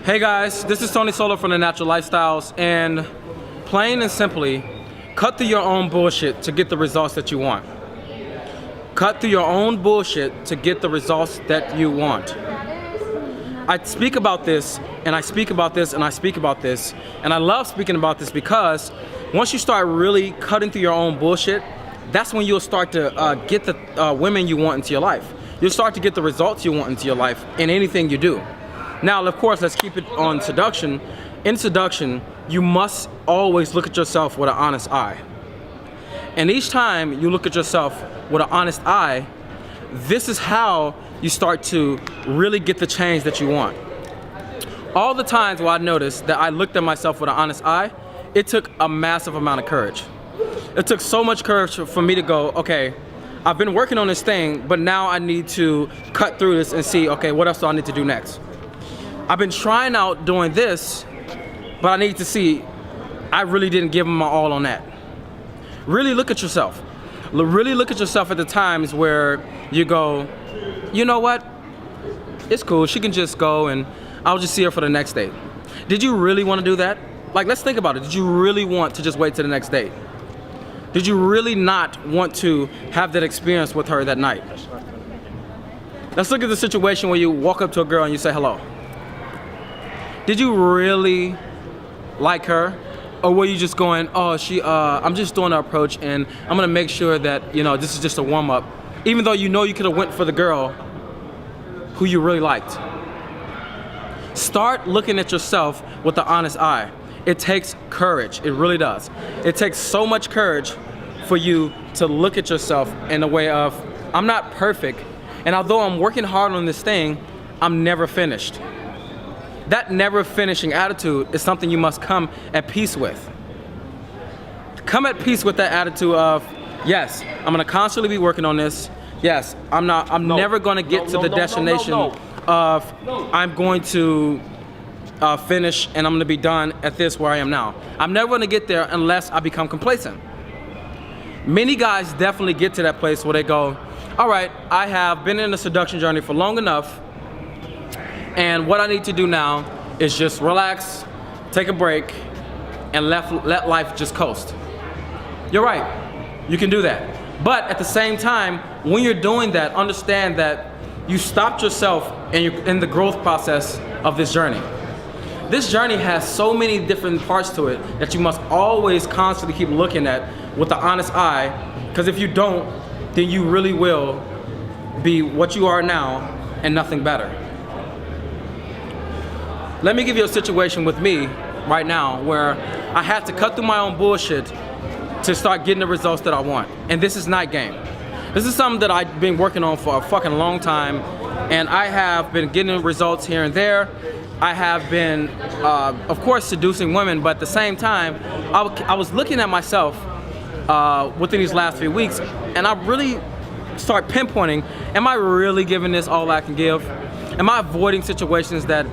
Hey guys, this is Tony Solo from The Natural Lifestyles, and plain and simply, cut through your own bullshit to get the results that you want. Cut through your own bullshit to get the results that you want. I speak about this, and I speak about this, and I speak about this, and I love speaking about this because once you start really cutting through your own bullshit, that's when you'll start to get the women you want into your life. You'll start to get the results you want into your life in anything you do. Now, of course, let's keep it on seduction. In seduction, you must always look at yourself with an honest eye. And each time you look at yourself with an honest eye, this is how you start to really get the change that you want. All the times where I noticed that I looked at myself with an honest eye, it took a massive amount of courage. It took so much courage for me to go, okay, I've been working on this thing, but now I need to cut through this and see, okay, what else do I need to do next? I've been trying out doing this, but I need to see, I really didn't give them my all on that. Really look at yourself. Really look at yourself at the times where you go, you know what? It's cool, she can just go and I'll just see her for the next date. Did you really want to do that? Like, let's think about it. Did you really want to just wait till the next date? Did you really not want to have that experience with her that night? Let's look at the situation where you walk up to a girl and you say hello. Did you really like her? Or were you just going, oh, I'm just doing an approach and I'm gonna make sure that, you know, this is just a warm up, even though you know you could have went for the girl who you really liked. Start looking at yourself with the honest eye. It takes courage, it really does. It takes so much courage for you to look at yourself in a way of, I'm not perfect, and although I'm working hard on this thing, I'm never finished. That never finishing attitude is something you must come at peace with. Come at peace with that attitude of, yes, I'm gonna constantly be working on this. Yes, I'm never gonna get to the destination of I'm going to finish and I'm gonna be done at this where I am now. I'm never gonna get there unless I become complacent. Many guys definitely get to that place where they go, all right, I have been in the seduction journey for long enough, and what I need to do now is just relax, take a break, and let life just coast. You're right, you can do that. But at the same time, when you're doing that, understand that you stopped yourself in the growth process of this journey. This journey has so many different parts to it that you must always constantly keep looking at with the honest eye, because if you don't, then you really will be what you are now and nothing better. Let me give you a situation with me right now where I had to cut through my own bullshit to start getting the results that I want. And this is night game. This is something that I've been working on for a fucking long time, and I have been getting results here and there. I have been, of course, seducing women, but at the same time, I was looking at myself within these last few weeks, and I really start pinpointing, am I really giving this all I can give? Am I avoiding situations that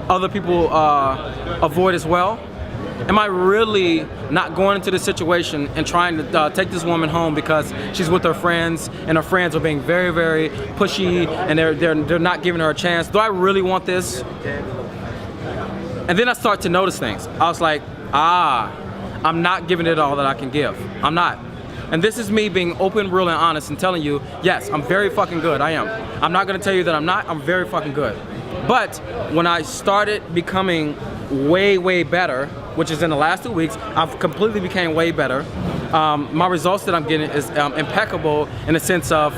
other people avoid as well? Am I really not going into this situation and trying to take this woman home because she's with her friends and her friends are being very, very pushy and they're not giving her a chance? Do I really want this? And then I start to notice things. I was like, I'm not giving it all that I can give. I'm not. And this is me being open, real, and honest and telling you, yes, I'm very fucking good, I am. I'm not gonna tell you that I'm not, I'm very fucking good. But when I started becoming way, way better, which is in the last 2 weeks, I've completely became way better. My results that I'm getting is impeccable in the sense of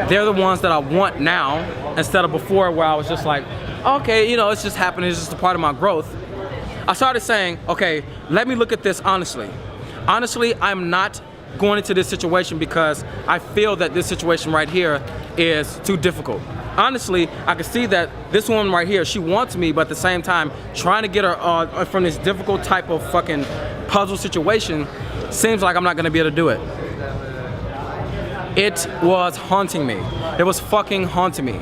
they're the ones that I want now instead of before where I was just like, okay, you know, it's just happening, it's just a part of my growth. I started saying, okay, let me look at this honestly. Honestly, I'm not going into this situation because I feel that this situation right here is too difficult. Honestly, I can see that this woman right here, she wants me, but at the same time, trying to get her from this difficult type of fucking puzzle situation seems like I'm not gonna be able to do it. It was haunting me. It was fucking haunting me.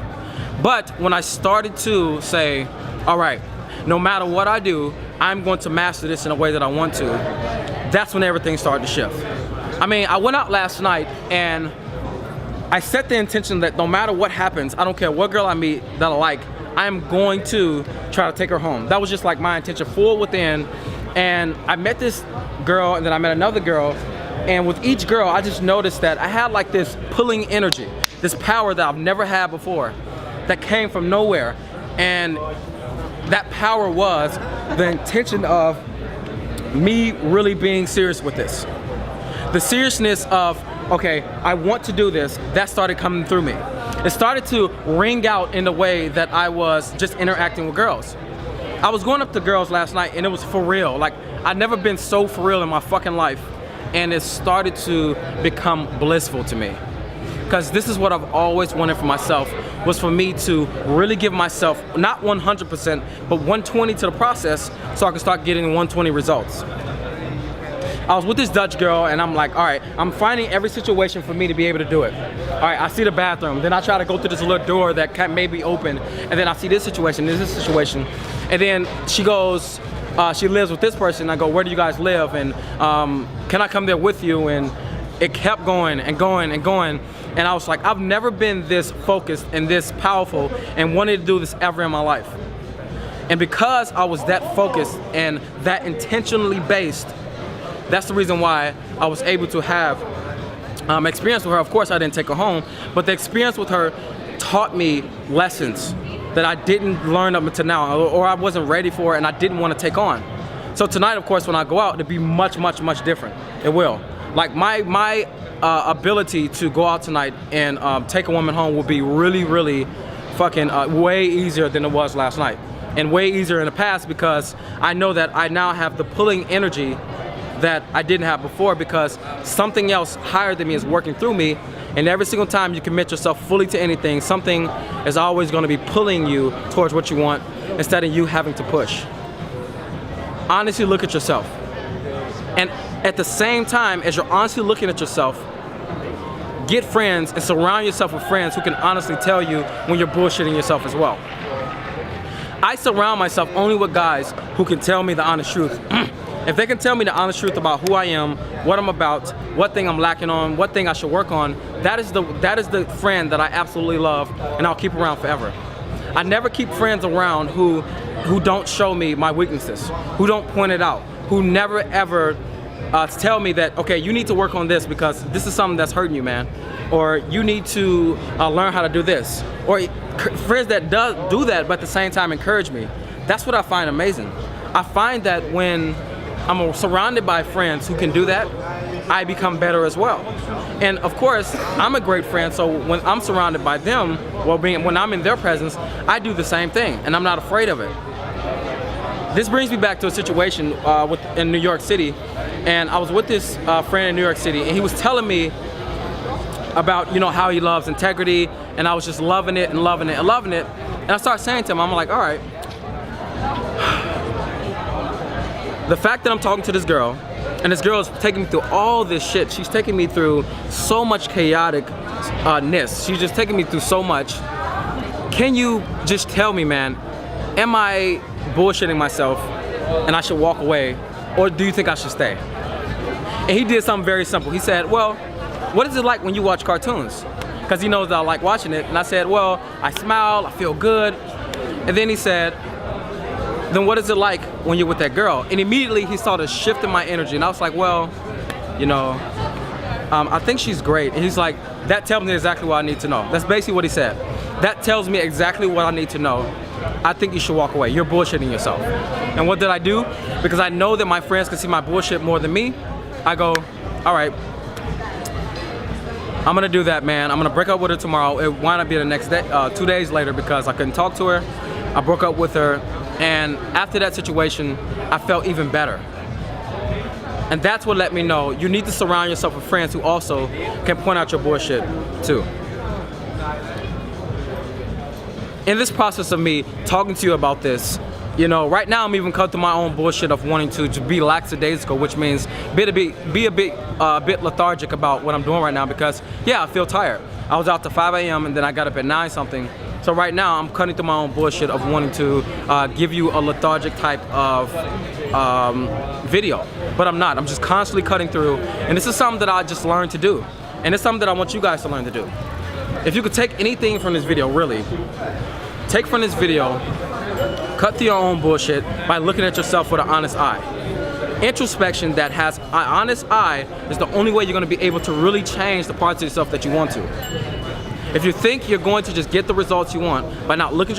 But when I started to say, all right, no matter what I do, I'm going to master this in a way that I want to, that's when everything started to shift. I mean, I went out last night and I set the intention that no matter what happens, I don't care what girl I meet that I like, I am going to try to take her home. That was just like my intention, full within. And I met this girl, and then I met another girl, and with each girl, I just noticed that I had like this pulling energy, this power that I've never had before, that came from nowhere. And that power was the intention of me really being serious with this. The seriousness of, okay, I want to do this, that started coming through me. It started to ring out in the way that I was just interacting with girls. I was going up to girls last night, and it was for real. Like, I'd never been so for real in my fucking life. And it started to become blissful to me. Because this is what I've always wanted for myself, was for me to really give myself, not 100%, but 120 to the process, so I can start getting 120 results. I was with this Dutch girl, and I'm like, all right, I'm finding every situation for me to be able to do it. All right, I see the bathroom, then I try to go through this little door that can maybe open, and then I see this situation, this situation, and then she goes, she lives with this person. I go, where do you guys live? And can I come there with you? And it kept going and going and going. And I was like, I've never been this focused and this powerful and wanted to do this ever in my life. And because I was that focused and that intentionally based, that's the reason why I was able to have experience with her. Of course, I didn't take her home, but the experience with her taught me lessons that I didn't learn up until now, or I wasn't ready for, and I didn't want to take on. So tonight, of course, when I go out, it'll be much, much, much different. It will. Like my ability to go out tonight and take a woman home will be really, really fucking way easier than it was last night, and way easier in the past, because I know that I now have the pulling energy that I didn't have before, because something else higher than me is working through me. And every single time you commit yourself fully to anything, something is always going to be pulling you towards what you want instead of you having to push. Honestly look at yourself. And at the same time as you're honestly looking at yourself, get friends and surround yourself with friends who can honestly tell you when you're bullshitting yourself as well. I surround myself only with guys who can tell me the honest truth. If they can tell me the honest truth about who I am, what I'm about, what thing I'm lacking on, what thing I should work on, that is the friend that I absolutely love, and I'll keep around forever. I never keep friends around who don't show me my weaknesses, who don't point it out, who never ever tell me that, okay, you need to work on this because this is something that's hurting you, man, or you need to learn how to do this, or friends that do that but at the same time encourage me. That's what I find amazing. I find that when I'm surrounded by friends who can do that, I become better as well. And of course, I'm a great friend, so when I'm surrounded by them, when I'm in their presence, I do the same thing, and I'm not afraid of it. This brings me back to a situation in New York City, and I was with this friend in New York City, and he was telling me about, you know, how he loves integrity, and I was just loving it and loving it and loving it. And I started saying to him, I'm like, all right, the fact that I'm talking to this girl, and this girl is taking me through all this shit, she's taking me through so much chaoticness, she's just taking me through so much. Can you just tell me, man, am I bullshitting myself and I should walk away, or do you think I should stay? And he did something very simple. He said, well, what is it like when you watch cartoons? Because he knows that I like watching it. And I said, well, I smile, I feel good. And then he said, then what is it like when you're with that girl? And immediately he started shifting my energy, and I was like, well, you know, I think she's great. And he's like, that tells me exactly what I need to know. That's basically what he said. That tells me exactly what I need to know. I think you should walk away. You're bullshitting yourself. And what did I do? Because I know that my friends can see my bullshit more than me, I go, all right, I'm gonna do that, man. I'm gonna break up with her tomorrow. It wound up being the next day, 2 days later, because I couldn't talk to her. I broke up with her. And after that situation, I felt even better. And that's what let me know you need to surround yourself with friends who also can point out your bullshit too. In this process of me talking to you about this, you know, right now I'm even cutting through my own bullshit of wanting to be lackadaisical, which means be a bit lethargic about what I'm doing right now, because yeah, I feel tired. I was out to 5 a.m. and then I got up at 9 something. So right now I'm cutting through my own bullshit of wanting to give you a lethargic type of video, but I'm not. I'm just constantly cutting through, and this is something that I just learned to do, and it's something that I want you guys to learn to do. If you could take anything from this video, really, take from this video, cut through your own bullshit by looking at yourself with an honest eye. Introspection that has an honest eye is the only way you're going to be able to really change the parts of yourself that you want to. If you think you're going to just get the results you want by not looking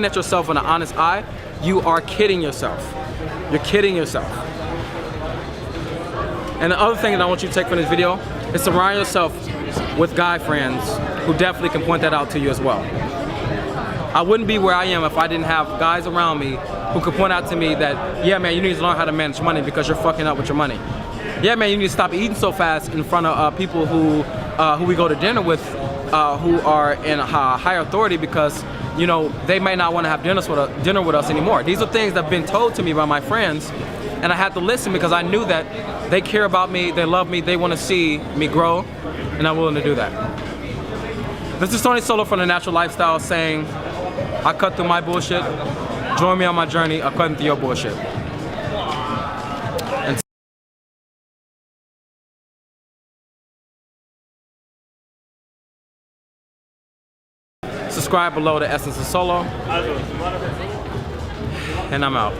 at yourself with an honest eye, you are kidding yourself. You're kidding yourself. And the other thing that I want you to take from this video is surround yourself with guy friends who definitely can point that out to you as well. I wouldn't be where I am if I didn't have guys around me who could point out to me that, yeah man, you need to learn how to manage money because you're fucking up with your money. Yeah man, you need to stop eating so fast in front of people who we go to dinner with, who are in high authority, because you know they may not want to have dinner with us anymore. These are things that have been told to me by my friends, and I had to listen because I knew that they care about me, they love me, they want to see me grow, and I'm willing to do that. This is Tony Solo from The Natural Lifestyle saying, I cut through my bullshit. Join me on my journey of cutting through your bullshit. And subscribe below, The Essence of Solo. And I'm out.